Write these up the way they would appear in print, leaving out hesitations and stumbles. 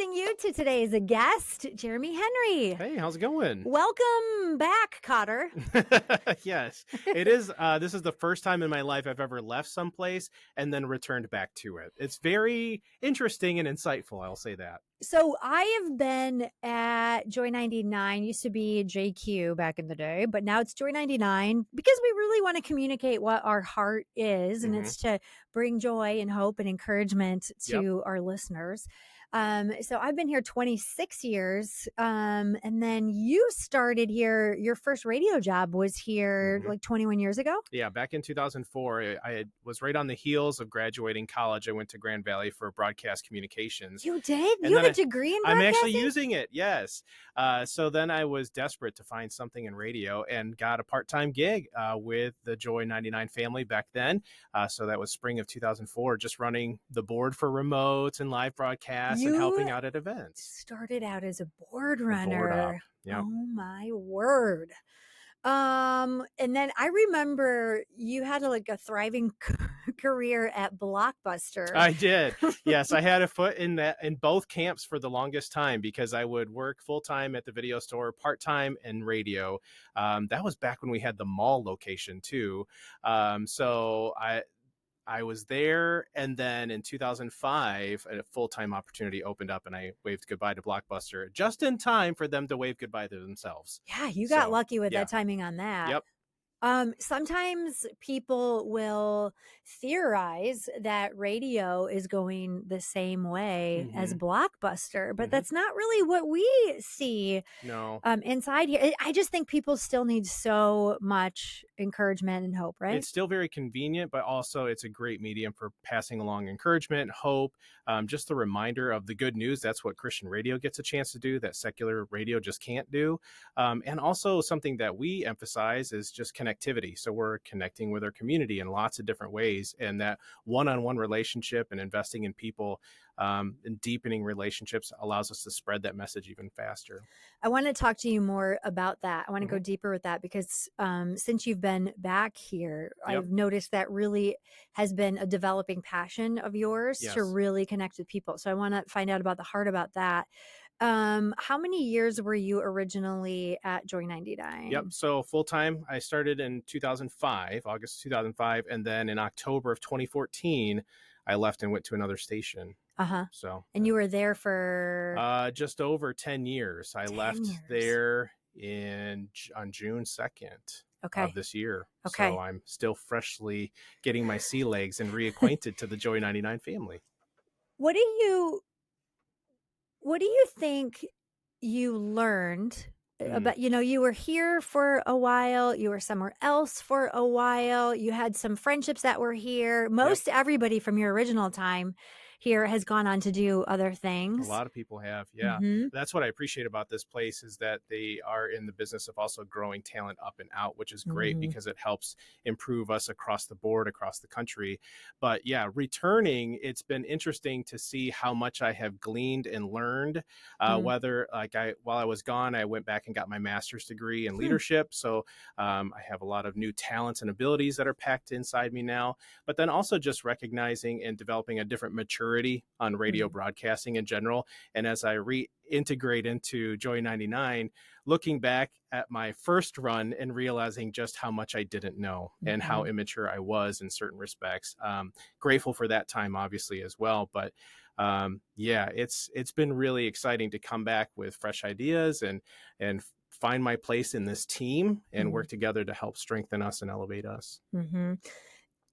introducing you to today's guest, Jeremy Henry. Hey, how's it going? Welcome back, Cotter. Yes, it is. This is the first time in my life I've ever left someplace and then returned back to it. It's very interesting and insightful. I'll say that. So I have been at JOY99, used to be JQ back in the day, but now it's JOY99 because we really want to communicate what our heart is, and it's to bring joy and hope and encouragement to our listeners. So I've been here 26 years. And then you started here, your first radio job was here like 21 years ago. Yeah, back in 2004, I was right on the heels of graduating college. I went to Grand Valley for broadcast communications. You did? And you then have a degree in broadcasting? I'm actually using it, yes. So then I was desperate to find something in radio and got a part-time gig with the JOY99 family back then. So that was spring of 2004, just running the board for remotes and live broadcasts and helping out at events. Started out as a board runner. Yep. Oh my word. And then I remember you had a thriving career at Blockbuster. I did. Yes, I had a foot in both camps for the longest time because I would work full-time at the video store, part-time in radio. That was back when we had the mall location too. So I was there, and then in 2005, a full-time opportunity opened up, and I waved goodbye to Blockbuster just in time for them to wave goodbye to themselves. Yeah, you got lucky with that timing on that. Yep. Sometimes people will theorize that radio is going the same way as Blockbuster, but that's not really what we see. No. Inside here. I just think people still need so much encouragement and hope, right? It's still very convenient, but also it's a great medium for passing along encouragement, hope, just the reminder of the good news. That's what Christian radio gets a chance to do that secular radio just can't do. And also something that we emphasize is just connectivity. So we're connecting with our community in lots of different ways, and that one-on-one relationship and investing in people and deepening relationships allows us to spread that message even faster. I want to talk to you more about that. I want to go deeper with that because since you've been back here, I've noticed that really has been a developing passion of yours to really connect with people. So I want to find out about the heart about that. How many years were you originally at JOY99? Yep. So full-time, I started in 2005, August 2005. And then in October of 2014, I left and went to another station. So, and you were there for just over 10 years. I left there on June 2nd. Of this year. So I'm still freshly getting my sea legs and reacquainted to the JOY99 family. What do you think you learned about, you were here for a while, you were somewhere else for a while, you had some friendships that were here. Most everybody from your original time here has gone on to do other things. A lot of people have. Yeah. That's what I appreciate about this place is that they are in the business of also growing talent up and out, which is great because it helps improve us across the board, across the country. But yeah, returning, it's been interesting to see how much I have gleaned and learned, whether while I was gone, I went back and got my master's degree in leadership. So I have a lot of new talents and abilities that are packed inside me now, but then also just recognizing and developing a different maturity on radio broadcasting in general. And as I reintegrate into JOY99, looking back at my first run and realizing just how much I didn't know and how immature I was in certain respects. Grateful for that time, obviously, as well. But it's been really exciting to come back with fresh ideas and find my place in this team and work together to help strengthen us and elevate us.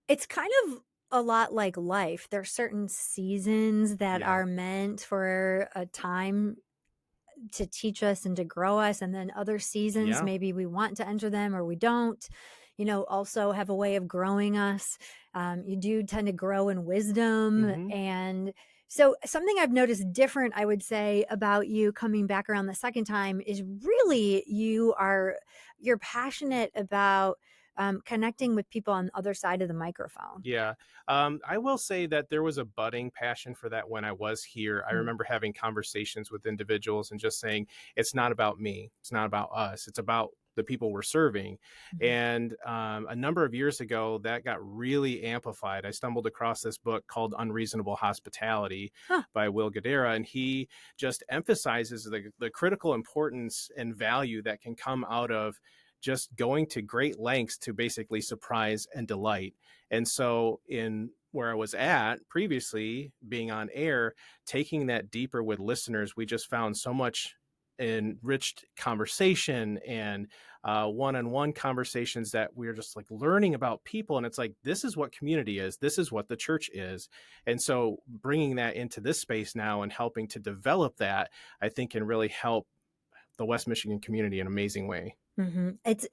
It's kind of a lot like life. There are certain seasons that are meant for a time to teach us and to grow us. And then other seasons, maybe we want to enter them or we don't, also have a way of growing us. You do tend to grow in wisdom. And so something I've noticed different, I would say, about you coming back around the second time is really you're passionate about connecting with people on the other side of the microphone. Yeah. I will say that there was a budding passion for that when I was here. I remember having conversations with individuals and just saying, it's not about me. It's not about us. It's about the people we're serving. Mhm. And a number of years ago, that got really amplified. I stumbled across this book called Unreasonable Hospitality Huh. by Will Guidara, and he just emphasizes the critical importance and value that can come out of just going to great lengths to basically surprise and delight. And so, in where I was at previously, being on air, taking that deeper with listeners, we just found so much enriched conversation and one-on-one conversations that we're just like learning about people. And it's like, this is what community is. This is what the church is. And so bringing that into this space now and helping to develop that, I think can really help the West Michigan community in an amazing way. It's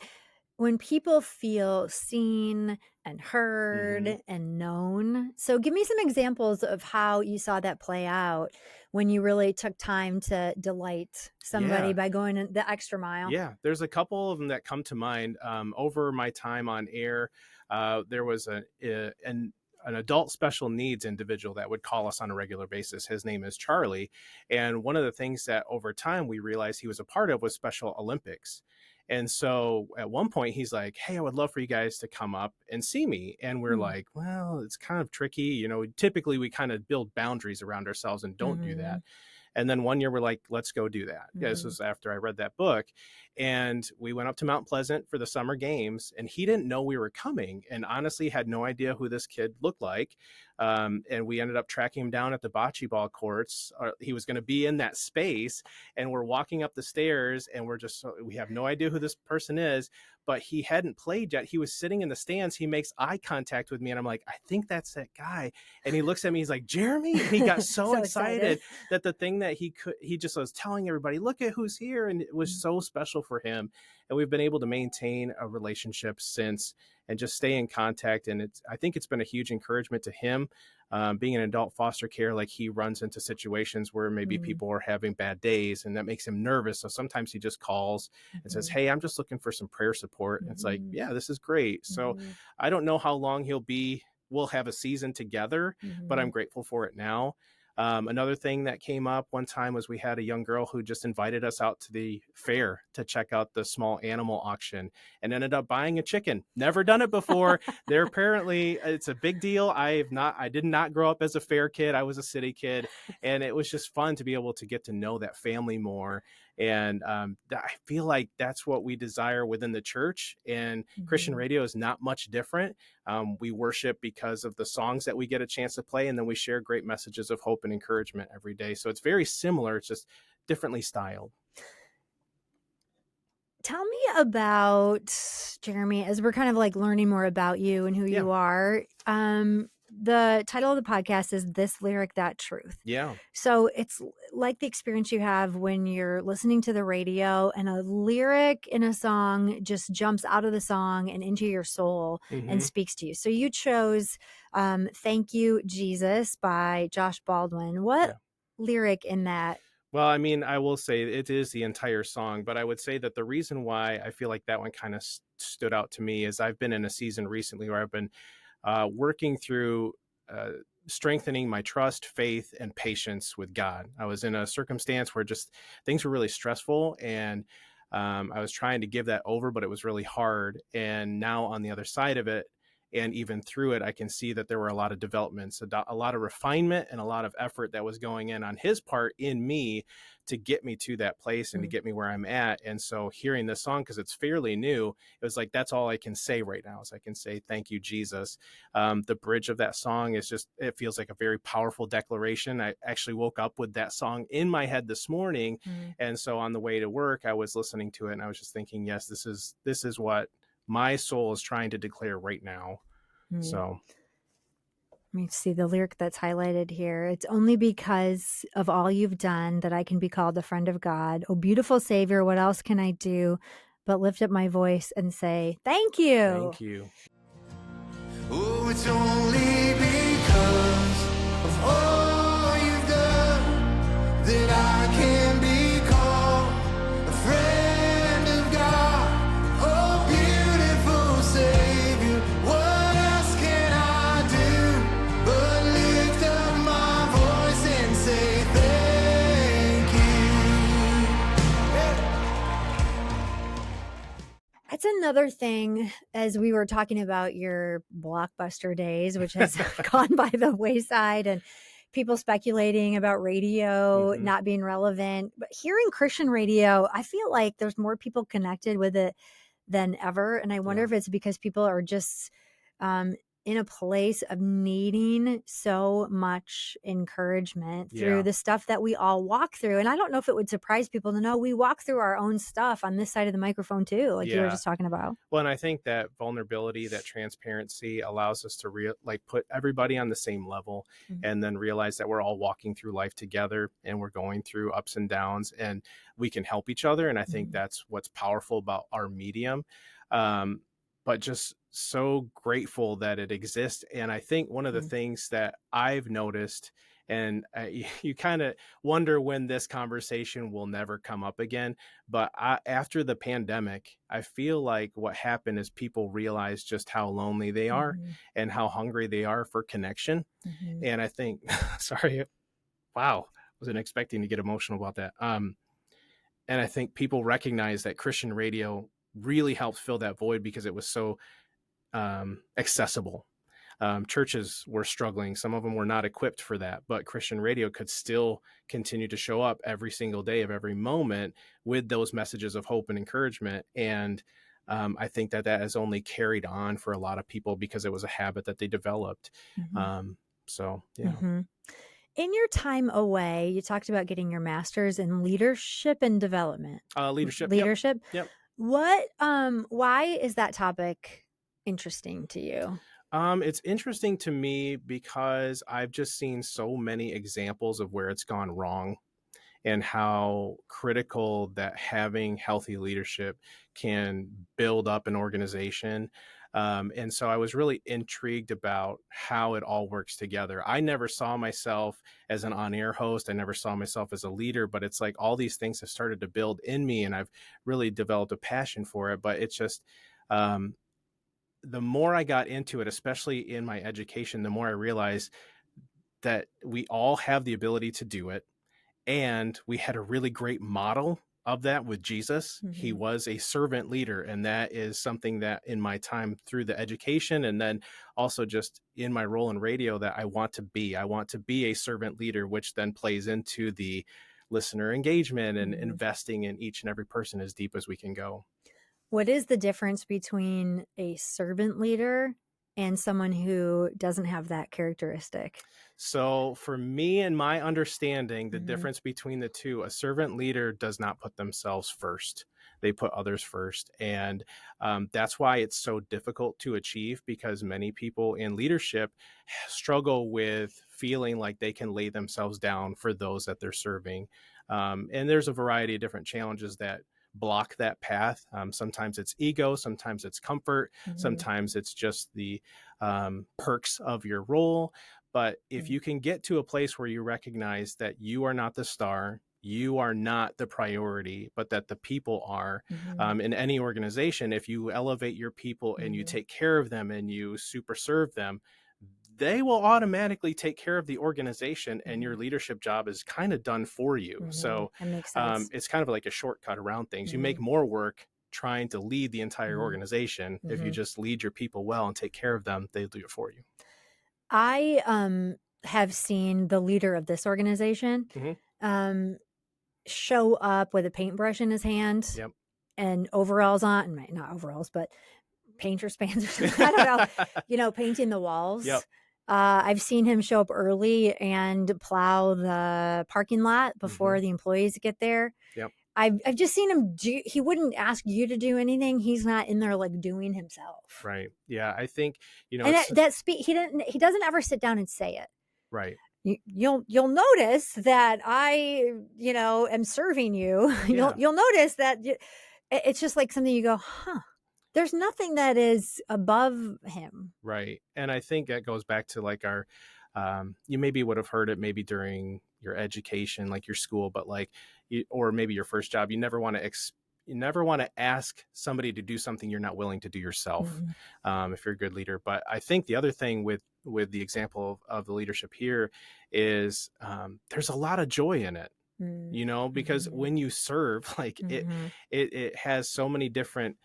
when people feel seen and Mm-hmm. heard and known. So give me some examples of how you saw that play out when you really took time to delight somebody Yeah. by going the extra mile. Yeah, there's a couple of them that come to mind. Over my time on air, there was an adult special needs individual that would call us on a regular basis. His name is Charlie. And one of the things that over time we realized he was a part of was Special Olympics. And so at one point he's like, "Hey, I would love for you guys to come up and see me." And we're Mm. like, "Well, it's kind of tricky. Typically we kind of build boundaries around ourselves and don't do Mhm. that." And then one year we're like, let's go do that. Yeah, this Mhm. was after I read that book. And we went up to Mount Pleasant for the summer games, and he didn't know we were coming and honestly had no idea who this kid looked like. And we ended up tracking him down at the bocce ball courts. He was going to be in that space. And we're walking up the stairs, and we have no idea who this person is, but he hadn't played yet. He was sitting in the stands. He makes eye contact with me, and I'm like, I think that's that guy. And he looks at me, he's like, Jeremy. And he got so So excited. excited that the thing that he just was telling everybody, look at who's here. And it was so special for him. And we've been able to maintain a relationship since and just stay in contact. And I think it's been a huge encouragement to him. Being an adult foster care, like he runs into situations where maybe Mhm. people are having bad days and that makes him nervous. So sometimes he just calls and says, Mhm. "Hey, I'm just looking for some prayer support." And it's like, Mhm. yeah, this is great. So Mhm. I don't know how long we'll have a season together, but I'm Mhm. grateful for it now. Another thing that came up one time was we had a young girl who just invited us out to the fair to check out the small animal auction and ended up buying a chicken. Never done it before. It's a big deal. I did not grow up as a fair kid. I was a city kid, and it was just fun to be able to get to know that family more. And I feel like that's what we desire within the church. And Christian Mhm. radio is not much different. We worship because of the songs that we get a chance to play, and then we share great messages of hope and encouragement every day. So it's very similar. It's just differently styled. Tell me about, Jeremy, as we're kind of like learning more about you and who Yeah. you are. The title of the podcast is This Lyric, That Truth. Yeah. So it's like the experience you have when you're listening to the radio and a lyric in a song just jumps out of the song and into your soul and Mm-hmm. speaks to you. So you chose Thank You, Jesus by Josh Baldwin. What Yeah. lyric in that? Well, I mean, I will say it is the entire song, but I would say that the reason why I feel like that one kind of stood out to me is I've been in a season recently where I've been working through uh, strengthening my trust, faith, and patience with God. I was in a circumstance where just things were really stressful, and I was trying to give that over, but it was really hard. And now on the other side of it, and even through it, I can see that there were a lot of developments, a lot of refinement, and a lot of effort that was going in on his part in me to get me to that place and to Mm. get me where I'm at. And so hearing this song, because it's fairly new, it was like, that's all I can say right now is I can say, thank you, Jesus. The bridge of that song is just, it feels like a very powerful declaration. I actually woke up with that song in my head this morning. Mm. And so on the way to work, I was listening to it and I was just thinking, yes, this is what my soul is trying to declare right now. Mm. So Let me see the lyric that's highlighted here. It's only because of all you've done that I can be called a friend of God. Oh, beautiful Savior, what else can I do but lift up my voice and say, thank you? thank you. Oh, it's only because of all you've done that I can be called a friend of God. Oh, beautiful Savior, what else can I do but lift up my voice and say thank you? Yeah. That's another thing, as we were talking about your Blockbuster days, which has gone by the wayside, and people speculating about radio Mm-hmm. not being relevant. But hearing Christian radio, I feel like there's more people connected with it than ever. And I wonder Yeah. if it's because people are just in a place of needing so much encouragement through Yeah. the stuff that we all walk through. And I don't know if it would surprise people to know we walk through our own stuff on this side of the microphone too, like you were Yeah. just talking about. Well, and I think that vulnerability, that transparency allows us to put everybody on the same level, Mhm. and then realize that we're all walking through life together and we're going through ups and downs, and we can help each other. And I think Mhm. that's what's powerful about our medium. Um, but just so grateful that it exists. And I think one of the Mhm. things that I've noticed, and you kind of wonder when this conversation will never come up again, but after the pandemic, I feel like what happened is people realized just how lonely they are Mhm. and how hungry they are for connection. Mhm. And I think, sorry, wow, wasn't expecting to get emotional about that. And I think people recognize that Christian radio really helped fill that void because it was so accessible. Churches were struggling. Some of them were not equipped for that, but Christian radio could still continue to show up every single day of every moment with those messages of hope and encouragement. And I think that has only carried on for a lot of people because it was a habit that they developed. Mhm. Um, so, yeah. Mhm. In your time away, you talked about getting your master's in leadership and development. Leadership. Yep. Leadership. Yep. Why is that topic interesting to you? It's interesting to me because I've just seen so many examples of where it's gone wrong, and how critical that having healthy leadership can build up an organization. And so I was really intrigued about how it all works together. I never saw myself as an on air host, I never saw myself as a leader, but it's like all these things have started to build in me, and I've really developed a passion for it. But it's just, um, the more I got into it, especially in my education, the more I realized that we all have the ability to do it, and we had a really great model of that with Jesus. He Mhm. was a servant leader. And that is something that in my time through the education, and then also just in my role in radio, that I want to be. I want to be a servant leader, which then plays into the listener engagement and Mhm. investing in each and every person as deep as we can go. What is the difference between a servant leader and someone who doesn't have that characteristic? So, for me and my understanding, the Mhm. difference between the two, a servant leader does not put themselves first. They put others first. And that's why it's so difficult to achieve, because many people in leadership struggle with feeling like they can lay themselves down for those that they're serving. And there's a variety of different challenges that block that path. Sometimes it's ego, sometimes it's comfort, Mhm. sometimes it's just the perks of your role. But if Mhm. you can get to a place where you recognize that you are not the star, you are not the priority, but that the people are, Mhm. in any organization, if you elevate your people and you Mhm. take care of them and you super serve them, they will automatically take care of the organization, and your Mhm. leadership job is kind of done for you. Mhm. So That makes sense. it's kind of like a shortcut around things. You make Mhm. more work trying to lead the entire Mhm. organization. If you Mhm. just lead your people well and take care of them, they do it for you. I have seen the leader of this organization Hmm. um show up with a paintbrush in his hand Yep. and overalls on, and not overalls, but painter's pants or something. I don't know, painting the Yep. walls. I've seen him show up early and plow the parking lot Hmm. before the employees get there. Yep. I've just seen him do. He wouldn't ask you to do anything. He's not in there like doing himself. Right. Yeah. I think, And it's he doesn't ever sit down and say it. right. You'll notice that I, am serving you. Yeah. You'll notice that it's just like something you go, huh? There's nothing that is above him. Right. And I think that goes back to like you maybe would have heard it maybe during your education, like your school, but like, or maybe your first job, you never want to ask somebody to do something you're not willing to do yourself, Mhm. if you're a good leader. But I think the other thing with the example of the leadership here is, there's a lot of joy in it, Mm. because Mhm. when you serve, like it Mhm. it it has so many different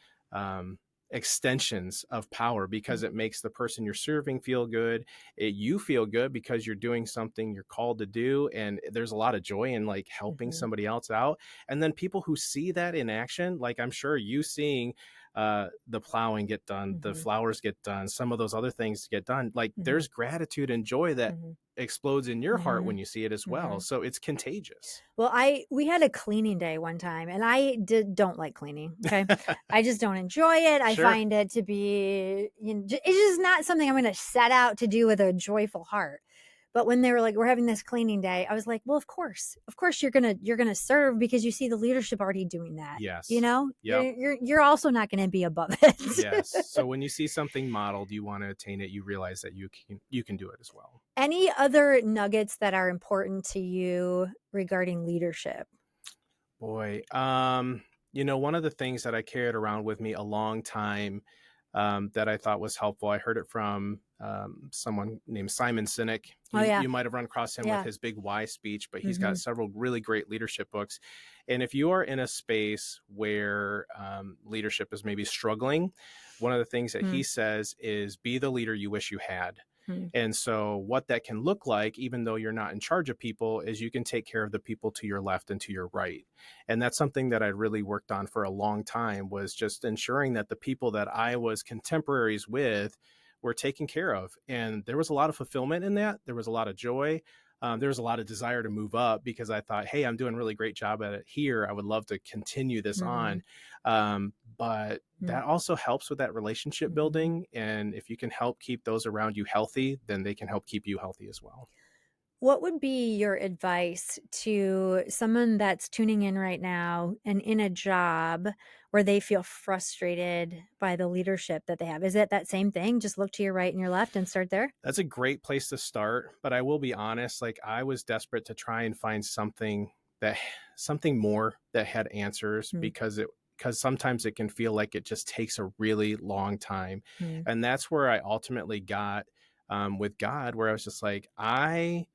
extensions of power, because it makes the person you're serving feel good. You feel good because you're doing something you're called to do. And there's a lot of joy in like helping somebody else out. And then people who see that in action, like I'm sure you seeing the plowing get done, the flowers get done, some of those other things get done, like there's gratitude and joy that explodes in your heart when you see it as well. So it's contagious. Well, we had a cleaning day one time, and I don't like cleaning. Okay. I just don't enjoy it. I find it to be, it's just not something I'm going to set out to do with a joyful heart. But when they were like, we're having this cleaning day, I was like, well, of course you're going to serve, because you see the leadership already doing that. Yes. You're also not going to be above it. Yes. So when you see something modeled, you want to attain it, you realize that you can do it as well. Any other nuggets that are important to you regarding leadership? Boy, one of the things that I carried around with me a long time, that I thought was helpful, I heard it from someone named Simon Sinek. You might have run across him with his big why speech, but he's got several really great leadership books. And if you are in a space where leadership is maybe struggling, one of the things that he says is be the leader you wish you had. And so what that can look like, even though you're not in charge of people, is you can take care of the people to your left and to your right. And that's something that I really worked on for a long time, was just ensuring that the people that I was contemporaries with were taken care of. And there was a lot of fulfillment in that. There was a lot of joy. There was a lot of desire to move up, because I thought, hey, I'm doing a really great job at it here. I would love to continue this on. But that also helps with that relationship building. And if you can help keep those around you healthy, then they can help keep you healthy as well. What would be your advice to someone that's tuning in right now and in a job where they feel frustrated by the leadership that they have? Is it that same thing? Just look to your right and your left and start there? That's a great place to start. But I will be honest, like I was desperate to try and find something more that had answers, because sometimes it can feel like it just takes a really long time. And that's where I ultimately got with God, where I was just like, I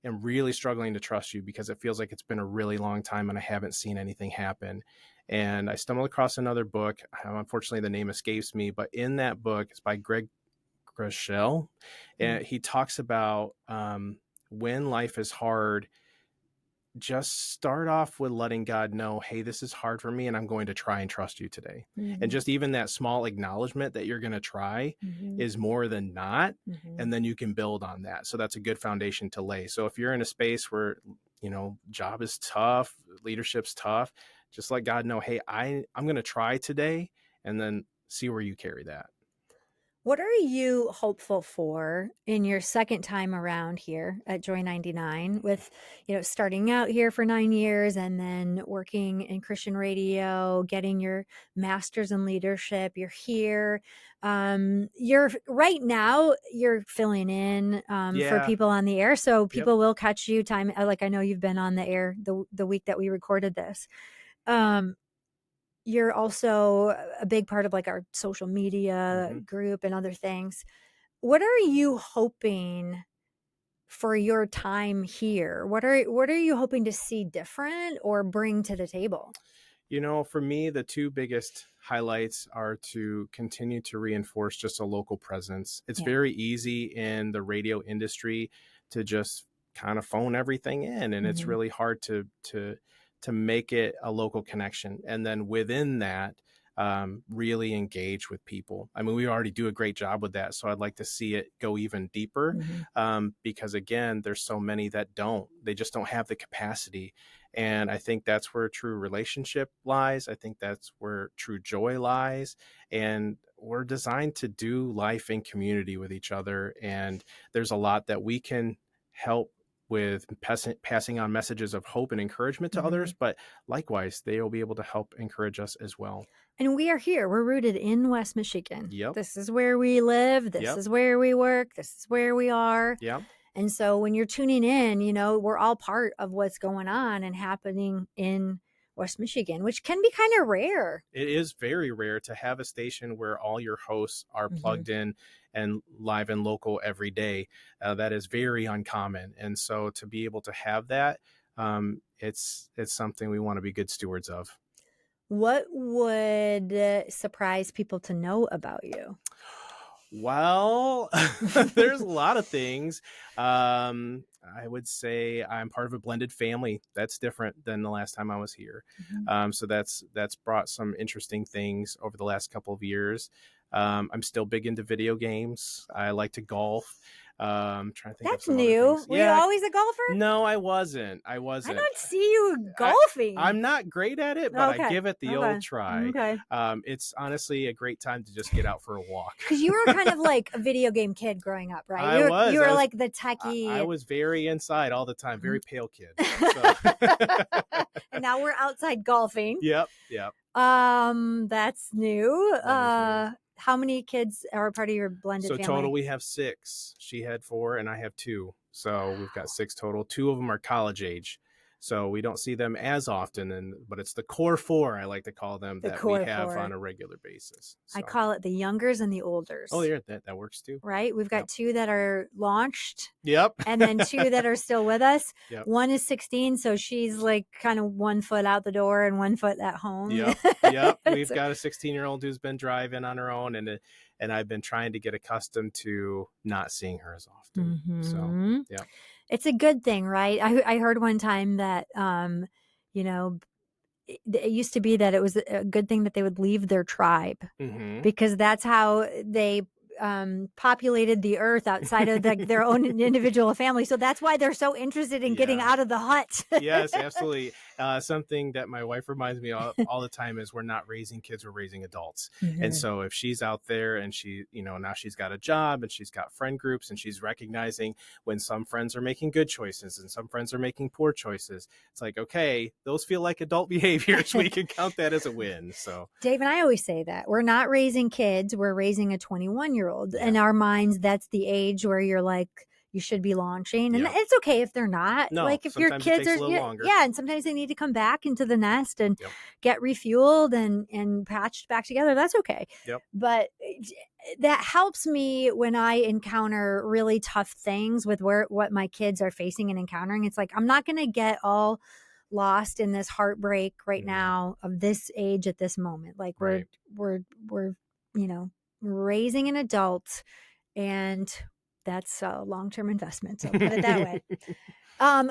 am really struggling to trust you, because it feels like it's been a really long time and I haven't seen anything happen. And I stumbled across another book. Unfortunately, the name escapes me, but in that book, it's by Greg Groeschel. And he talks about when life is hard, just start off with letting God know, hey, this is hard for me and I'm going to try and trust you today. And just even that small acknowledgement that you're going to try is more than not. And then you can build on that. So that's a good foundation to lay. So if you're in a space where, job is tough, leadership's tough, just let God know, hey, I'm going to try today, and then see where you carry that. What are you hopeful for in your second time around here at JOY99, with, starting out here for 9 years and then working in Christian radio, getting your master's in leadership? You're here. You're right now, you're filling in for people on the air. So people will catch you time. Like I know you've been on the air the week that we recorded this. You're also a big part of like our social media group and other things. What are you hoping for your time here? What are you hoping to see different or bring to the table? For me, the two biggest highlights are to continue to reinforce just a local presence. It's very easy in the radio industry to just kind of phone everything in, and it's really hard to make it a local connection. And then within that, really engage with people. I mean, we already do a great job with that. So I'd like to see it go even deeper, because again, there's so many that they just don't have the capacity. And I think that's where true relationship lies. I think that's where true joy lies. And we're designed to do life in community with each other. And there's a lot that we can help with passing on messages of hope and encouragement to others, but likewise, they will be able to help encourage us as well. And we are here. We're rooted in West Michigan. Yep. This is where we live. This is where we work. This is where we are. Yep. And so when you're tuning in, we're all part of what's going on and happening in West Michigan, which can be kind of rare. It is very rare to have a station where all your hosts are plugged in and live and local every day. That is very uncommon. And so to be able to have that, it's something we want to be good stewards of. What would surprise people to know about you? Well, there's a lot of things. I would say I'm part of a blended family. That's different than the last time I was here. So that's brought some interesting things over the last couple of years. I'm still big into video games. I like to golf. Trying to think of That's some other new. things. Were you always a golfer? No, I wasn't. I don't see you I- golfing. I'm not great at it, but I give it the Okay. old try. Okay. It's honestly a great time to just get out for a walk. Because you were kind of like a video game kid growing up, right? I was. You were I was- like the techie. I was very inside all the time, very pale kid. So. And now we're outside golfing. Yep. That's new. That is new. How many kids are part of your blended So family? total, we have 6. She had 4, and I have 2. So we've got 6 total. 2 of them are college age, so we don't see them as often. But it's the core 4, I like to call them, that we have on a regular basis. So. I call it the youngers and the olders. Oh, yeah, that works too. Right? We've got 2 that are launched. Yep. And then 2 that are still with us. Yep. One is 16, so she's like kind of 1 foot out the door and 1 foot at home. Yep. We've got a 16-year-old who's been driving on her own, and I've been trying to get accustomed to not seeing her as often. So, yeah. It's a good thing, right? I heard one time that, it used to be that it was a good thing that they would leave their tribe because that's how they populated the earth outside of their own individual family. So that's why they're so interested in getting out of the hut. Yes, absolutely. Something that my wife reminds me all the time is we're not raising kids, we're raising adults. And so if she's out there and she, now she's got a job and she's got friend groups and she's recognizing when some friends are making good choices and some friends are making poor choices, it's like, okay, those feel like adult behaviors. We can count that as a win. So Dave and I always say that we're not raising kids, we're raising a 21-year-old. In our minds, that's the age where you're like, you should be launching. And it's okay if they're not. No, like if your kids are longer. and sometimes they need to come back into the nest and get refueled and patched back together. That's okay. But that helps me when I encounter really tough things with what my kids are facing and encountering. It's like, I'm not going to get all lost in this heartbreak right now of this age at this moment. Like we're raising an adult, and that's a long-term investment. So put it that way.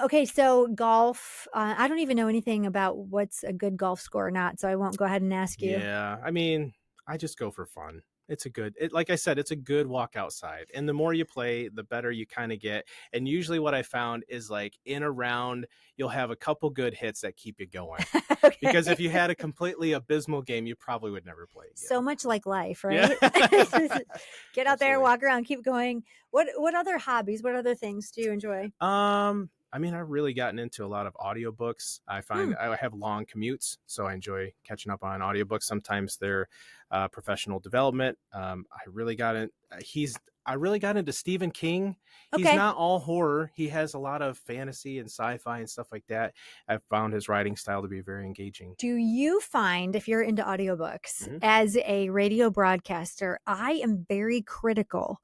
Okay. So golf, I don't even know anything about what's a good golf score or not. So I won't go ahead and ask you. Yeah. I mean, I just go for fun. It's like I said, it's a good walk outside. And the more you play, the better you kind of get. And usually what I found is like in a round, you'll have a couple good hits that keep you going. Okay. Because if you had a completely abysmal game, you probably would never play again. So much like life, right? Yeah. Get out there, walk around, keep going. What other hobbies, what other things do you enjoy? I mean, I've really gotten into a lot of audiobooks. I find I have long commutes, so I enjoy catching up on audiobooks. Sometimes they're professional development. I really got into Stephen King. He's not all horror. He has a lot of fantasy and sci-fi and stuff like that. I've found his writing style to be very engaging. Do you find, if you're into audiobooks, as a radio broadcaster, I am very critical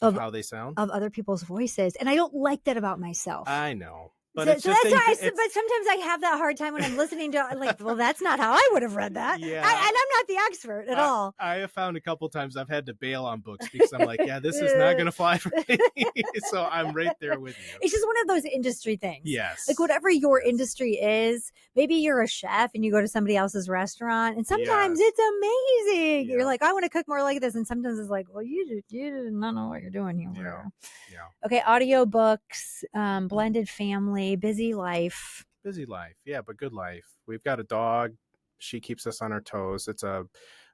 of how they sound, of other people's voices, and I don't like that about myself. I know. But But sometimes I have that hard time when I'm listening to like, well, that's not how I would have read that. Yeah. And I'm not the expert at all. I have found a couple times I've had to bail on books because I'm like, yeah, this is not going to fly for me. So I'm right there with you. It's just one of those industry things. Yes. Like whatever your industry is, maybe you're a chef and you go to somebody else's restaurant and sometimes it's amazing. You're like, I want to cook more like this. And sometimes it's like, well, you do not know what you're doing here. Yeah. Okay. Audiobooks, blended family. Busy life. Yeah, but good life. We've got a dog. She keeps us on our toes. It's a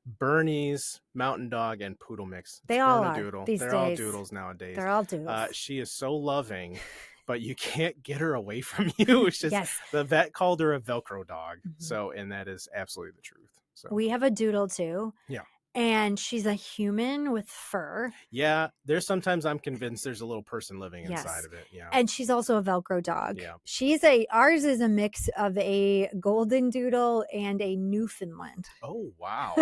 Bernese mountain dog and poodle mix. They all are Doodle. these They're days. all doodles nowadays. They're all doodles. She is so loving, but you can't get her away from you. It's just the vet called her a Velcro dog. So, and that is absolutely the truth. So we have a doodle too. Yeah. And she's a human with fur. Yeah. There's sometimes I'm convinced there's a little person living inside of it. Yeah. And she's also a Velcro dog. Yeah. Ours is a mix of a golden doodle and a Newfoundland. Oh, wow.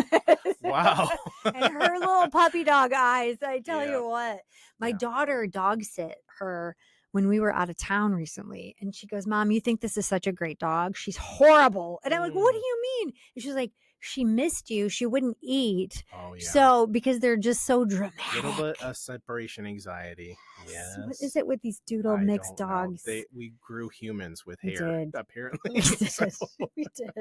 Wow. And her little puppy dog eyes. I tell you what, my daughter dog sit her when we were out of town recently. And she goes, Mom, you think this is such a great dog? She's horrible. And I'm like, what do you mean? And she's like, she missed you. She wouldn't eat. Oh, yeah. So because they're just so dramatic. A little bit of separation anxiety. Yes. What is it with these doodle mixed dogs? We grew humans with hair, apparently. We did. We did.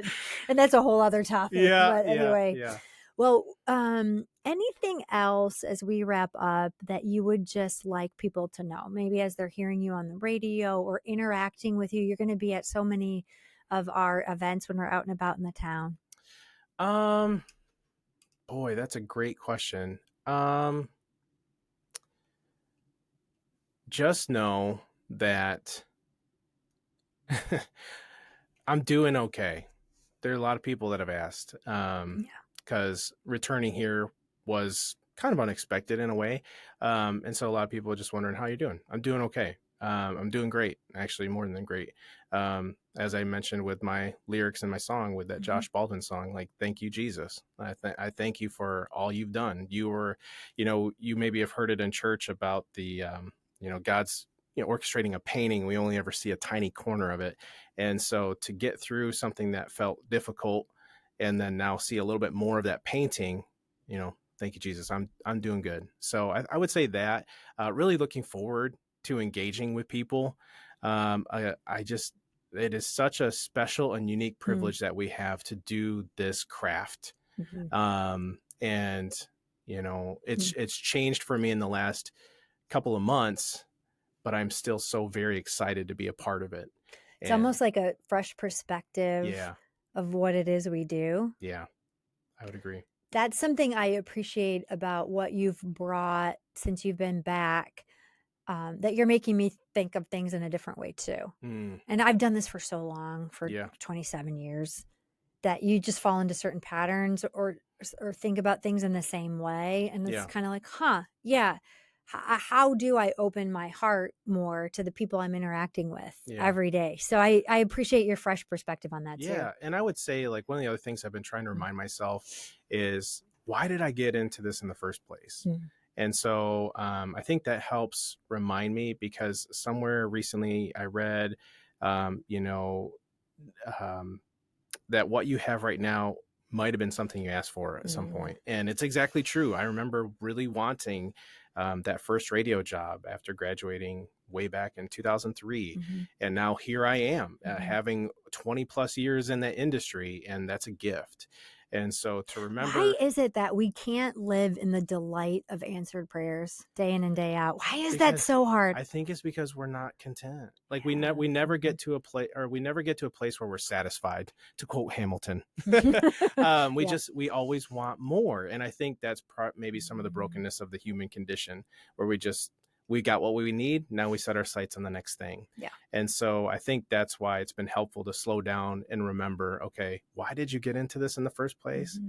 And that's a whole other topic. Yeah. But anyway. Yeah. Well, anything else as we wrap up that you would just like people to know? Maybe as they're hearing you on the radio or interacting with you. You're going to be at so many of our events when we're out and about in the town. Boy, that's a great question. Just know that I'm doing okay. There are a lot of people that have asked, because returning here was kind of unexpected in a way. And so a lot of people are just wondering how you're doing. I'm doing okay. I'm doing great, actually, more than great. As I mentioned with my lyrics in my song, with that Josh Baldwin song, like, thank you, Jesus. I thank you for all you've done. You were, you maybe have heard it in church about the, God's, orchestrating a painting. We only ever see a tiny corner of it. And so to get through something that felt difficult and then now see a little bit more of that painting, thank you, Jesus. I'm doing good. So I would say that, really looking forward to engaging with people. It is such a special and unique privilege that we have to do this craft. And, it's changed for me in the last couple of months, but I'm still so very excited to be a part of it. It's almost like a fresh perspective of what it is we do. Yeah, I would agree. That's something I appreciate about what you've brought since you've been back, that you're making me think of things in a different way too. And I've done this for so long, for 27 years, that you just fall into certain patterns or think about things in the same way. And it's kind of like, how do I open my heart more to the people I'm interacting with every day? So I appreciate your fresh perspective on that too. Yeah. And I would say, like, one of the other things I've been trying to remind myself is, why did I get into this in the first place? And so I think that helps remind me, because somewhere recently I read, that what you have right now might have been something you asked for at some point. And it's exactly true. I remember really wanting that first radio job after graduating way back in 2003. And now here I am, having 20 plus years in that industry, and that's a gift. And so to remember, why is it that we can't live in the delight of answered prayers day in and day out? Why is that so hard? I think it's because we're not content. Like, we never get to a place where we're satisfied, to quote Hamilton. We always want more. And I think that's maybe some of the brokenness of the human condition, where we got what we need. Now we set our sights on the next thing. Yeah. And so I think that's why it's been helpful to slow down and remember, okay, why did you get into this in the first place?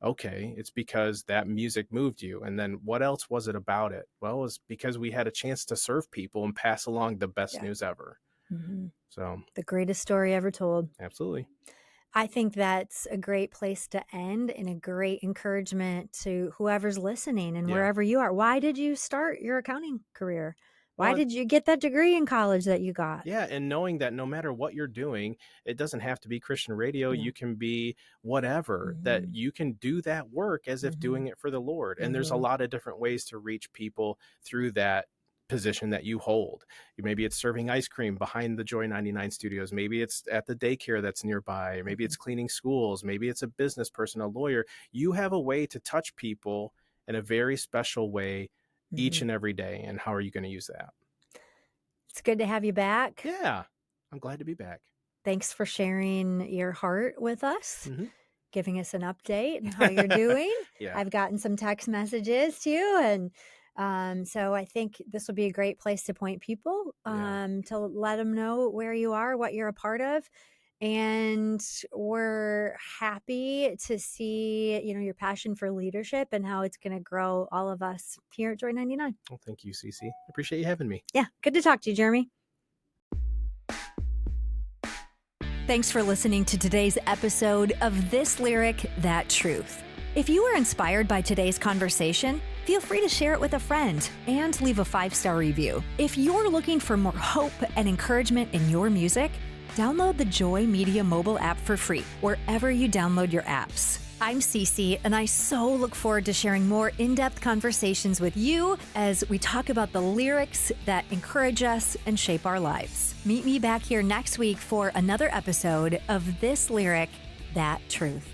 Okay, it's because that music moved you. And then what else was it about it? Well, it was because we had a chance to serve people and pass along the best news ever. So the greatest story ever told. Absolutely. I think that's a great place to end, and a great encouragement to whoever's listening and wherever you are. Why did you start your accounting career? Why did you get that degree in college that you got? Yeah. And knowing that no matter what you're doing, it doesn't have to be Christian radio. You can be whatever, that you can do that work as if doing it for the Lord. And there's a lot of different ways to reach people through that position that you hold. Maybe it's serving ice cream behind the JOY99 studios. Maybe it's at the daycare that's nearby. Maybe it's cleaning schools. Maybe it's a business person, a lawyer. You have a way to touch people in a very special way each and every day. And how are you going to use that? It's good to have you back. Yeah, I'm glad to be back. Thanks for sharing your heart with us, giving us an update on how you're doing. I've gotten some text messages too, and so I think this will be a great place to point people, to let them know where you are, what you're a part of. And we're happy to see, your passion for leadership and how it's going to grow all of us here at JOY99. Well, thank you, Ceci. I appreciate you having me. Yeah. Good to talk to you, Jeremy. Thanks for listening to today's episode of This Lyric, That Truth. If you were inspired by today's conversation, Feel free to share it with a friend and leave a 5-star review. If you're looking for more hope and encouragement in your music, download the Joy Media mobile app for free wherever you download your apps. I'm Ceci, and I so look forward to sharing more in-depth conversations with you as we talk about the lyrics that encourage us and shape our lives. Meet me back here next week for another episode of This Lyric, That Truth.